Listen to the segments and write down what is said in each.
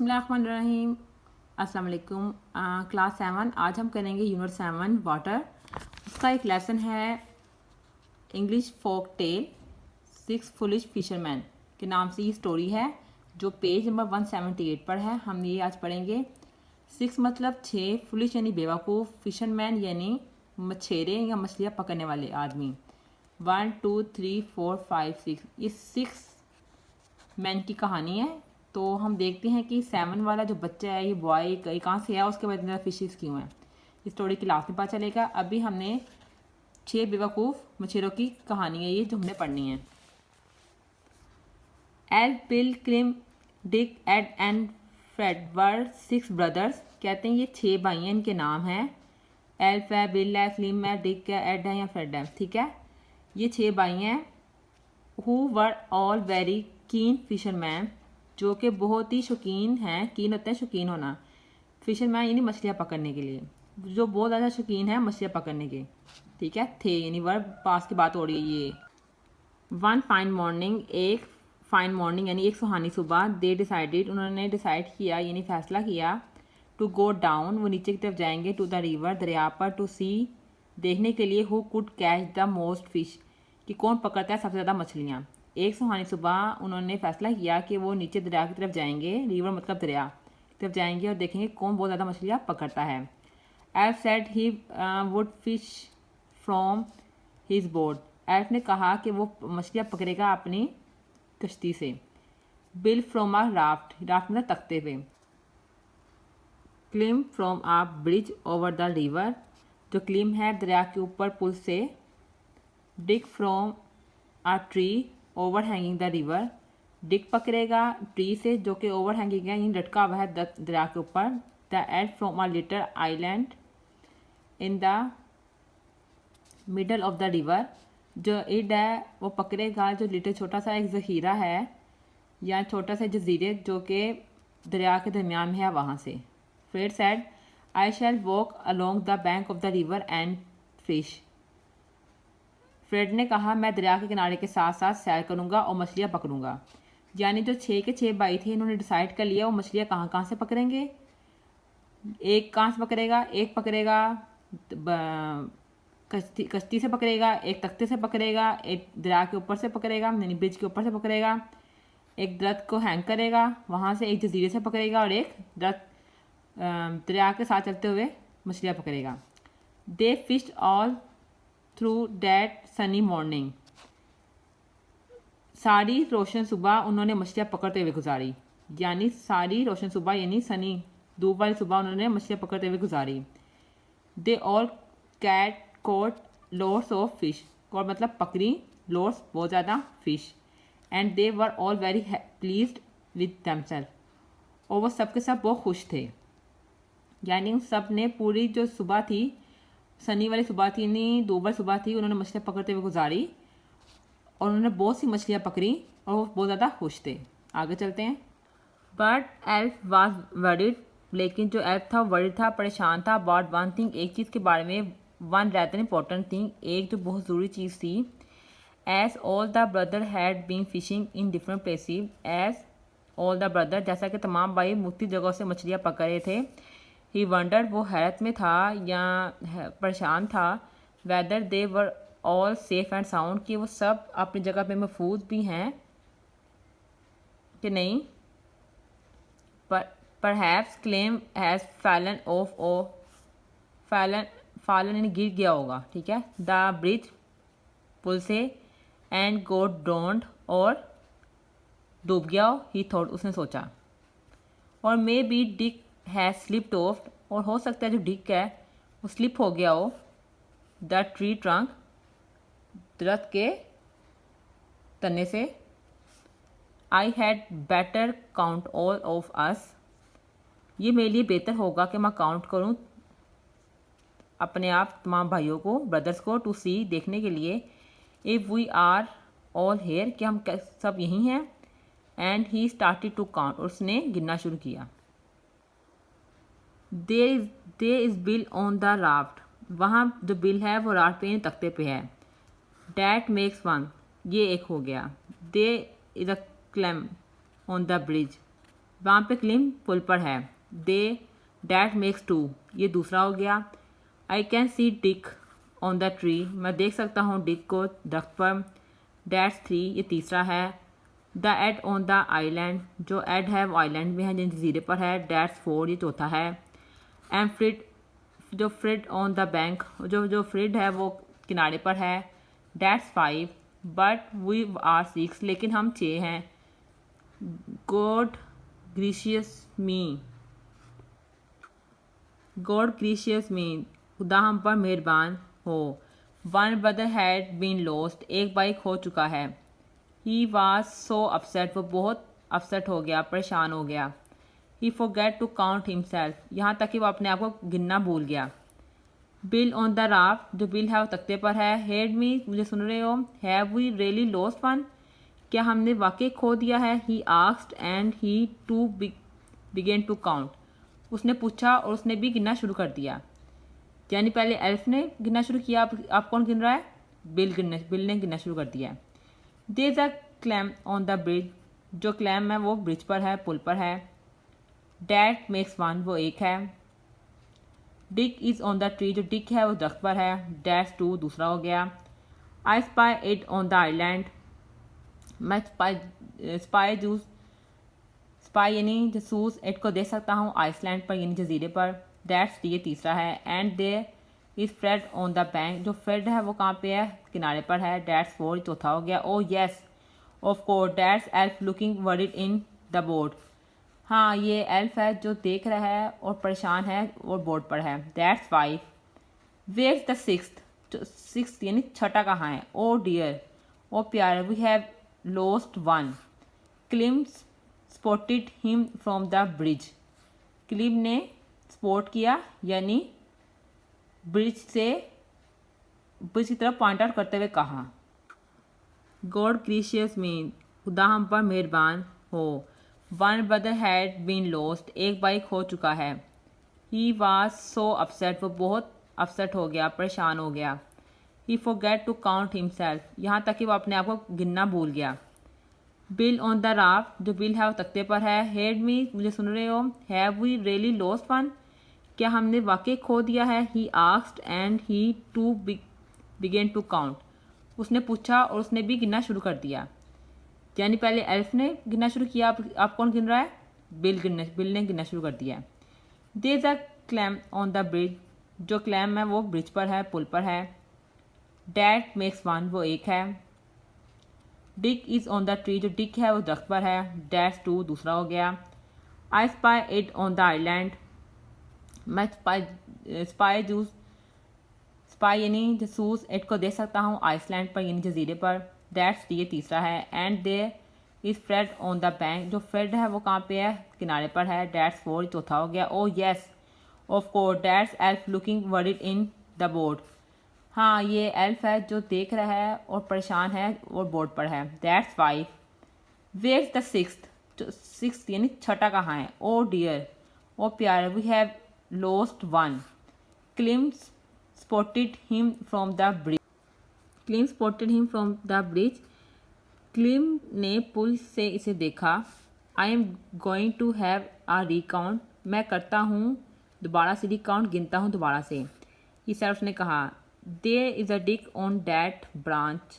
बिस्मिल्लाहिर्रहमानिर्रहीम। अस्सलाम वालेकुम। क्लास 7 आज हम करेंगे यूनिट 7 वाटर। उसका एक लेसन है English folk tale 6 foolish fisherman के नाम से ये स्टोरी है जो पेज नंबर 178 पर है। हम ये आज पढ़ेंगे। 6 मतलब 6, फुलिश यानी बेवकूफ़, फिशरमैन यानी मछेरे या मछलियाँ पकड़ने वाले आदमी। 1 2 3 4 5 6 ये 6 मैन की कहानी है। तो हम देखते हैं कि 7 वाला जो बच्चा है ये बॉय कहाँ से है, उसके बाद फिशेस क्यों हैं। इस स्टोरी के लास्ट में पता चलेगा। अभी हमने 6 बेवकूफ़ मछेरों की कहानी है ये जो हमने पढ़नी है। Alf Bill Clim Dick Ed and Fred were 6 brothers. कहते हैं ये 6 भाई हैं, इनके नाम हैं एल्फ है, बिल है, क्लिम है, डिक है, एड है या फ्रेड है। ठीक है, ये 6 भाई हैं। Who were all very keen fisherman, जो कि बहुत ही शौकीन हैं। कीन होता है शौकीन होना, फिशरमैन यानी मछलियाँ पकड़ने के लिए, जो बहुत ज़्यादा शौकीन है मछलियाँ पकड़ने के। ठीक है, थे यानी वर्ब पास की बात हो रही है ये। वन फाइन मॉर्निंग, एक फाइन मॉर्निंग यानी एक सुहानी सुबह। दे डिसाइडेड, उन्होंने डिसाइड किया यानी फैसला किया। टू गो डाउन, वो नीचे की तरफ जाएंगे। टू द रिवर, दरिया पर। टू सी, देखने के लिए। Who could catch the most fish, कि कौन पकड़ता है सबसे ज़्यादा मछलियाँ। एक सुहानी सुबह उन्होंने फैसला किया कि वो नीचे दरिया की तरफ जाएंगे। रिवर मतलब दरिया की तरफ जाएंगे और देखेंगे कौन बहुत ज़्यादा मछलियाँ पकड़ता है। Alf said he would fish from his boat, Alf ने कहा कि वो मछलियाँ पकड़ेगा अपनी कश्ती से। Bill from a raft, raft मतलब तख्ते पे। Clim from a bridge over the river, जो क्लिम है दरिया के ऊपर पुल से। Dick from a tree overhanging the river, Dick पकड़ेगा ट्री से जो कि ओवर हैंगिंग है यानी लटका हुआ है दरिया के ऊपर। The Ed from a little island in the middle of the river, जो इड है वो पकड़ेगा जो लिटिल छोटा सा एक ज़ख़ीरा है या छोटा सा जजीरे जो कि दरिया के दरमियान में है वहाँ से। Fred said I shall walk along the bank of the river and fish, Fred ने कहा मैं दरिया के किनारे के साथ साथ सैर करूँगा और मछलियाँ पकड़ूंगा। यानी जो 6 के 6 भाई थे इन्होंने डिसाइड कर लिया वो मछलियाँ कहाँ कहाँ से पकड़ेंगे। एक कहाँ से पकड़ेगा, एक पकड़ेगा कश्ती से पकड़ेगा, एक तख्ते से पकड़ेगा, एक दरिया के ऊपर से पकड़ेगा यानी ब्रिज के ऊपर से पकड़ेगा, एक दरख्त को हैंग करेगा वहाँ से, एक जजीरे से पकड़ेगा और एक दरख्त दरिया के साथ चलते हुए मछलियाँ पकड़ेगा। They fished all through that sunny morning, सारी रोशन सुबह उन्होंने मछलियाँ पकड़ते हुए गुजारी। यानी सारी रोशन सुबह यानी सनी धूप वाली सुबह उन्होंने मछलियाँ पकड़ते हुए गुजारी। They all cat caught loads of fish, और मतलब पकड़ी, लोड्स बहुत ज़्यादा fish. And they were all very pleased with themselves, और वो सब के सब बहुत खुश थे। यानी उन सब ने पूरी जो सुबह थी, सनी वाली सुबह थी यानी धूप वाली सुबह थी, उन्होंने मछलियाँ पकड़ते हुए गुजारी और उन्होंने बहुत सी मछलियाँ पकड़ी और वो बहुत ज़्यादा खुश थे। आगे चलते हैं। बट एल्फ वाज वरीड, लेकिन जो एल्फ था वरीड था, परेशान था। अबाउट वन थिंग, एक चीज़ के बारे में। वन रैदर इंपॉर्टेंट थिंग, एक जो बहुत ज़रूरी चीज़ थी। As all the brother had been fishing in different places, as all the brother जैसा कि तमाम भाई मुख्तलिफ जगहों से मछलियाँ पकड़ रहे थे। ही वंडर्ड, वो हैरत में था या परेशान था। Whether they were all safe and sound, कि वो सब अपनी जगह पे महफूज भी हैं कि नहीं। Perhaps Clim has fallen off oh, fallen यानी गिर गया होगा। ठीक है, द ब्रिज पुल से। एंड गॉट ड्रोन्ड, और डूब गया हो। ही थॉट, उसने सोचा। और may be Dick has slipped of, और हो सकता है जो डिक है वो स्लिप हो गया हो। द ट्री ट्रंक, दरख्त के तने से। I had better count all of us, ये मेरे लिए बेहतर होगा कि मैं काउंट करूं अपने आप तमाम भाइयों को, ब्रदर्स को। टू सी, देखने के लिए। If we are all here, कि हम सब यहीं हैं। And he started to count, उसने गिनना शुरू किया। There is Bill on the raft, वहाँ जो बिल है वो राफ्ट पे तख्ते पे है। डैट मेक्स वन, ये एक हो गया। They is a clam on the bridge, वहाँ पे क्लिम पुल पर है। दे डैट मेक्स टू, ये दूसरा हो गया। I can see Dick on the tree, मैं देख सकता हूँ डिक को दरख्त पर। डैट्स थ्री, ये तीसरा है। The Ed on the island, जो एड है वो आइलैंड में है, जिन जजीरे पर है। डैट्स फोर, ये चौथा है। एम फ्रिड, जो फ्रिड ऑन द बैंक, जो फ्रिड है वो किनारे पर है। That's five, but we are six, लेकिन हम छः हैं। God gracious me, God gracious me, खुदा हम पर मेहरबान हो। One brother had been lost, एक भाई खो चुका है। ही वॉज सो अपसेट, वो बहुत अपसेट हो गया, परेशान हो गया। ही फॉरगेट टू काउंट हिमसेल्फ, यहाँ तक कि वो अपने आप को गिनना भूल गया। बिल ऑन द राफ्ट, जो बिल है वो तख्ते पर है। हेड मी, मुझे सुन रहे हो। Have we really lost one, क्या हमने वाकई खो दिया है। He asked and he too begin to count, उसने पूछा और उसने भी गिनना शुरू कर दिया। यानी पहले एल्फ ने गिनना शुरू किया, आप कौन गिन रहा है। बिल ने गिनना शुरू कर दिया। There is a clam on the bridge, जो क्लैम है वो ब्रिज पर है, पुल पर है। डैट मेक्स वन, वो एक है। Dick is on the tree, जो डिक है वो दरख्त पर है। डैट्स टू, दूसरा हो गया। I spy it on the island, मैं स्पाई जूस, स्पाई यानी जसूस, इट को देख सकता हूँ आइसलैंड पर यानी जजीरे पर। डैट्स, ये तीसरा है। And there is Fred on the bank, जो फ्रेड है वो कहाँ पे है, किनारे पर है। डैट्स फोर, चौथा हो गया। ओ yes of course, that's elf looking worried in the board, हाँ ये एल्फ है जो देख रहा है और परेशान है और बोर्ड पर है। That's five. Where the sixth, six यानी छठा कहाँ है। ओ डियर, ओ प्यार, we have lost one. Clim spotted him from the bridge, climb ने स्पॉट किया यानी ब्रिज की तरफ पॉइंट आउट करते हुए कहा। गॉड ग्रेशियस मीन, खुदा हम पर मेहरबान हो। One brother had been lost, एक भाई खो चुका है। ही वॉज सो अपसेट, वो बहुत अपसेट हो गया, परेशान हो गया। ही फॉरगेट टू काउंट हिमसेल्फ, यहाँ तक कि वो अपने आप को गिनना भूल गया। बिल ऑन द राफ्ट, जो बिल है वो तख्ते पर है। हेड मी, मुझे सुन रहे हो। Have we really lost one, क्या हमने वाकई खो दिया है। He asked and he too begin to count, उसने पूछा और उसने भी गिनना शुरू कर दिया। यानी पहले एल्फ ने गिनना शुरू किया, आप कौन गिन रहा है। बिल ने गिनना शुरू कर दिया। There is a clam on the bridge, जो क्लैम है वो ब्रिज पर है, पुल पर है। डैट मेक्स वन, वो एक है। Dick is on the tree, जो डिक है वो दरख्त पर है। डैट्स टू, दूसरा हो गया। I spy it on the island, मैं स्पाई जूस, स्पाई यानी जसूस, इट को देख सकता हूँ आइसलैंड पर यानी जजीरे पर। डैट्स, ये तीसरा है। And there is Fred on the bank, जो फ्रेड है वो कहाँ पे है, किनारे पर है। डैट्स फोर, चौथा हो गया। ओ yes of course, that's elf looking worried in the board, हाँ ये एल्फ है जो देख रहा है और परेशान है और बोर्ड पर है। That's five. Where is the sixth, sixth यानी छठा कहाँ है। ओ डियर, ओ प्यार, we have lost one. Clim spotted him from the bridge, Clim spotted him from the bridge, climb ने पुल से इसे देखा। I am going to have a recount, मैं करता हूँ दोबारा से रिकाउंट, गिनता हूँ दोबारा से। ये सर उसने कहा। There is a Dick on that branch,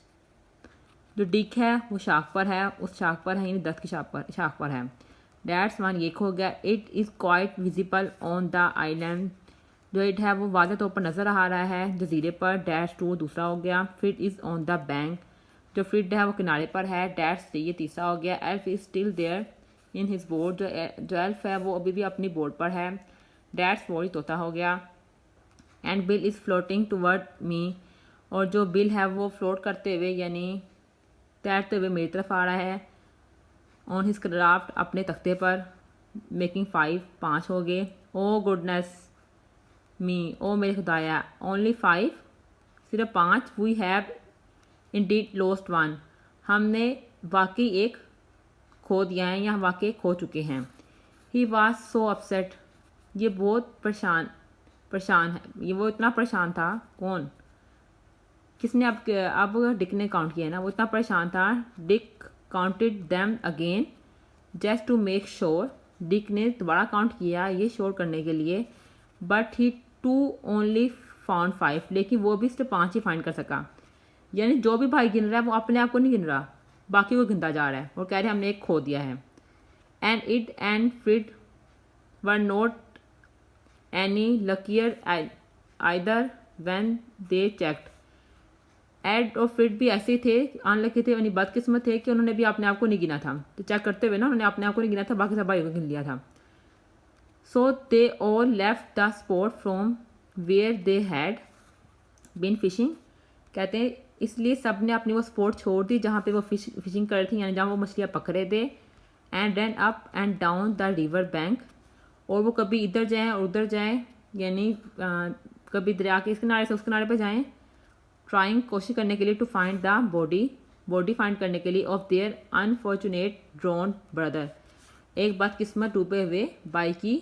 जो डिक है वो शाख पर है, उस शाख पर है यानी दस्त की शाख पर है। डैट्स वन, ये हो गया। It is quite visible on the island, जो इट है वो वाज़ह तौर पर नज़र आ रहा है जजीरे पर। डैट्स टू, दूसरा हो गया। Fit is on the bank, जो फिट है वो किनारे पर है। डैट्स थ्री, ये तीसरा हो गया। Alf is still there in his board, जो एल्फ है वो अभी भी अपनी बोर्ड पर है। डैट्स फोर, चौथा हो गया। And Bill is floating toward me, और जो बिल है वो फ्लोट करते हुए यानी तैरते हुए मेरी तरफ आ रहा है। ऑन हिज क्राफ्ट, अपने तख्ते पर। मेकिंग फाइव, पाँच हो गए। ओ गुडनेस मी, ओ मेरे खुदाया, ओनली फाइव, सिर्फ पाँच। We have indeed lost one, हमने वाकई एक खो दिया है या वाकई खो चुके हैं। ही वॉज सो अपसेट, ये बहुत परेशान है, ये वो इतना परेशान था। कौन, किसने, अब डिक ने काउंट किया ना, वो इतना परेशान था। Dick counted them again just to make sure Dick ने दोबारा काउंट किया ये श्योर करने के लिए, but he too only found 5, लेकिन वो भी सिर्फ 5 ही फाइंड कर सका। यानी जो भी भाई गिन रहा है वो अपने आप को नहीं गिन रहा, बाकी को गिनता जा रहा है और कह रहे हैं हमने एक खो दिया है। And it and Fred were not any luckier either when they checked. Ed और फ्रिड भी ऐसे थे, अनलकी थे, यानी बदकिस्मत थे कि उन्होंने भी अपने आप को नहीं गिना था। तो चेक करते हुए ना उन्होंने अपने आप को नहीं गिना था, बाकी सब भाई को गिन लिया था। So they all left the spot from where they had been fishing. कहते हैं इसलिए सब ने अपनी वो स्पॉट छोड़ दी जहाँ पे वो फिशिंग कर रही थी, यानी जहाँ वो मछलियाँ पकड़े थे। And run up and down the river bank, और वो कभी इधर जाएँ और उधर जाएँ, यानी कभी दरिया के इस किनारे से उस किनारे पर जाएँ, ट्राइंग कोशिश करने के लिए to find the body find करने के लिए of their unfortunate drowned brother. एक बदकिस्मत डूबे हुए भाई की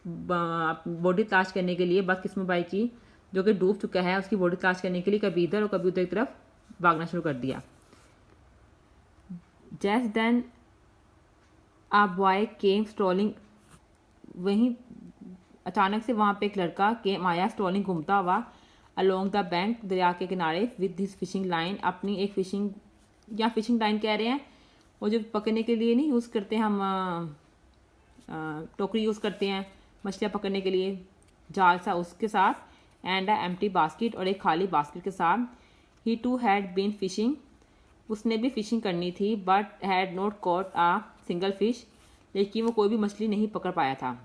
बॉडी तलाश करने के लिए, बदकिस्मत भाई की जो कि डूब चुका है उसकी बॉडी तलाश करने के लिए कभी इधर और कभी उधर की तरफ भागना शुरू कर दिया। Just then a boy came strolling, वहीं अचानक से वहाँ पे एक लड़का केम आया स्ट्रॉलिंग घूमता हुआ अलोंग द बैंक, दरिया के किनारे, विद दिस फिशिंग लाइन, अपनी एक फिशिंग या फिशिंग लाइन कह रहे हैं वो जो पकड़ने के लिए नहीं यूज़ करते हम, टोकरी यूज़ करते हैं मछलियाँ पकड़ने के लिए, जाल सा, उसके साथ, एंड अ एम्प्टी बास्केट, और एक खाली बास्केट के साथ। ही टू हैड बीन फिशिंग, उसने भी फिशिंग करनी थी, but had not caught a single fish, लेकिन वो कोई भी मछली नहीं पकड़ पाया था।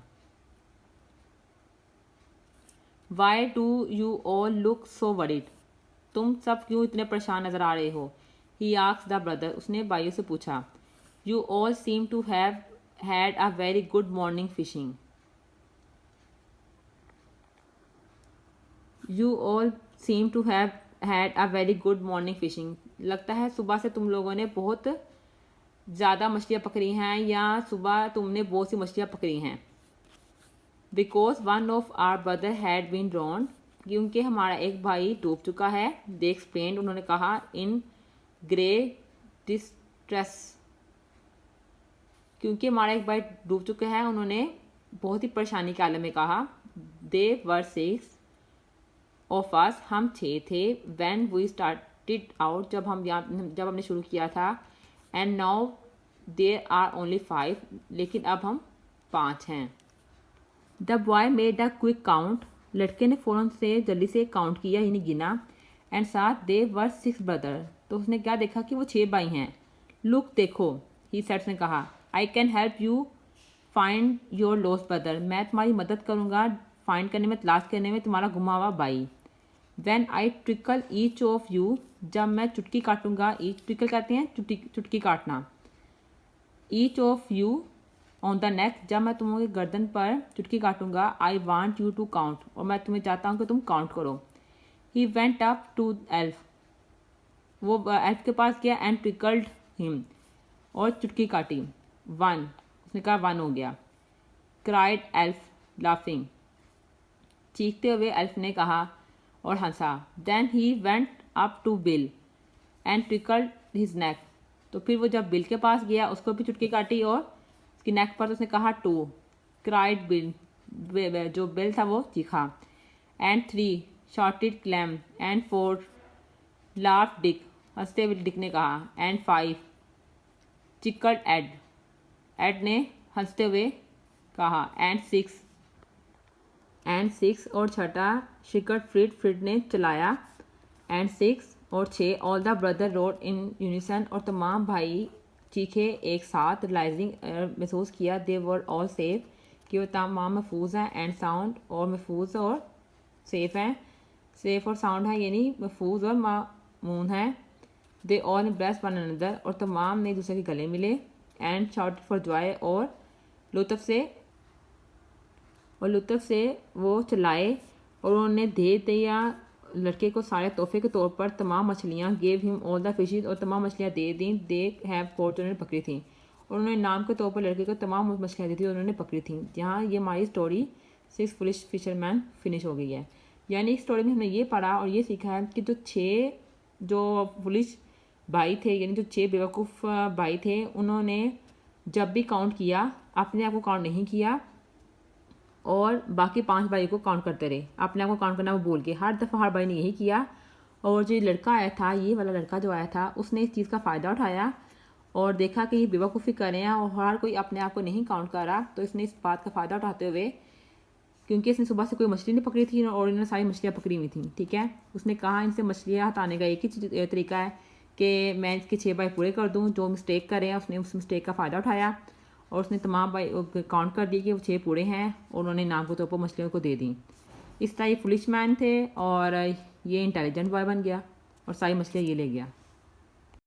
Why do you all look so worried, तुम सब क्यों इतने परेशान नजर आ रहे हो। ही आस्क्ड द ब्रदर, उसने भाइयों से पूछा। You all seem to have had a very good morning fishing, you all seem to have had a very good morning fishing, लगता है सुबह से तुम लोगों ने बहुत ज़्यादा मछलियाँ पकड़ी हैं, या सुबह तुमने बहुत सी मछलियाँ पकड़ी हैं। Because one of our brother had been drowned, क्योंकि हमारा एक भाई डूब चुका है। दे एक्सप्लेन्ड, उन्होंने कहा, इन ग्रे डिस्ट्रेस, क्योंकि हमारा एक भाई डूब चुका है, उन्होंने बहुत ही परेशानी के आलम में कहा। दे वर 6 ऑफ अस, हम 6 थे। व्हेन वी स्टार्टेड आउट, जब हमने शुरू किया था। And now there are only 5, लेकिन अब हम 5 हैं। The boy made a quick count, लड़के ने फ़ौरन से जल्दी से काउंट किया, यानी गिना। एंड साथ दे वर 6 ब्रदर, तो उसने क्या देखा कि वो 6 भाई हैं। लुक देखो, ही सेट्स ने कहा, I can help you find your lost brother, मैं तुम्हारी मदद करूँगा फाइंड करने में, तलाश करने में तुम्हारा गुमा हुआ भाई। When I trickle each of you, जब मैं चुटकी काटूंगा, ईच ट्रिकल कहते हैं चुटकी काटना, each of you on the neck, जब मैं तुम्हारी गर्दन पर चुटकी काटूंगा। I want you to count, और मैं तुम्हें चाहता हूँ कि तुम काउंट करो। He went up to elf, वो एल्फ के पास गया। एंड ट्रिकल्ड हिम, और चुटकी काटी। 1, उसने कहा 1 हो गया। क्राइड एल्फ लाफिंग, चीखते हुए एल्फ ने कहा और हंसा। Then he went up to Bill and tickled his neck, तो फिर वो जब बिल के पास गया उसको भी चुटकी काटी और उसकी नेक पर, तो उसने कहा 2। क्राइड बिल, जो बिल था वो चीखा। And 3 shouted Clem, and 4 laughed Dick, हंसते हुए डिक ने कहा। एंड 5 चिकल्ड एड, एड ने हंसते हुए कहा। एंड 6 और छठा शिकट फ्रिड ने चलाया। एंड 6 और 6 all the brother road in unison, और तमाम भाई चीखे एक साथ। रियलाइजिंग, महसूस किया, दे वर ऑल सेफ, कि वो तमाम महफूज हैं। एंड साउंड, और महफूज और सेफ हैं, सेफ और साउंड है, यानी महफूज और मामून हैं। They all bless one another, और तमाम ने एक दूसरे के गले मिले। एंड शाउट फॉर जॉय, और लुत्फ से वो चलाए, और उन्होंने दे दिया लड़के को सारे तोहफे के तौर पर तमाम मछलियाँ। Gave him all the fishes, और तमाम मछलियाँ दे दी। दे हैव कॉट, उन्होंने पकड़ी थी, और उन्होंने नाम के तौर पर लड़के को तमाम मछलियाँ दी थी और उन्होंने पकड़ी थी। जहाँ ये हमारी स्टोरी 6 फुलिश फिशरमैन फिनिश हो गई है। यानी इस स्टोरी में हमने ये पढ़ा और ये सीखा है कि जो फुलिश भाई थे, यानी जो 6 बेवकूफ़ भाई थे, उन्होंने जब भी काउंट किया अपने आप को काउंट नहीं किया और बाकी 5 भाई को काउंट करते रहे, अपने आप को काउंट करना वो बोल के। हर दफ़ा हर भाई ने यही किया और जो लड़का आया था, ये वाला लड़का जो आया था, उसने इस चीज़ का फ़ायदा उठाया और देखा कि ये बेवकूफ़ी कर रहे हैं और हर कोई अपने आप को नहीं काउंट कर रहा, तो इसने इस बात का फ़ायदा उठाते हुए, क्योंकि इसने सुबह से कोई मछली नहीं पकड़ी थी और इन्होंने सारी मछलियाँ पकड़ी हुई थी, ठीक है। उसने कहा इनसे मछलियाँ हटाने का एक ही तरीका है कि मैं इसके 6 भाई पूरे कर दूँ, जो मिस्टेक कर रहे हैं उसने उस मिस्टेक का फ़ायदा उठाया और उसने तमाम भाई काउंट कर दिए कि वो 6 पूरे हैं और उन्होंने नाम के तौर पर मछलियों को दे दी। इस तरह ये फुलिश मैन थे और ये इंटेलिजेंट बॉय बन गया और सारी मछलियाँ ये ले गया।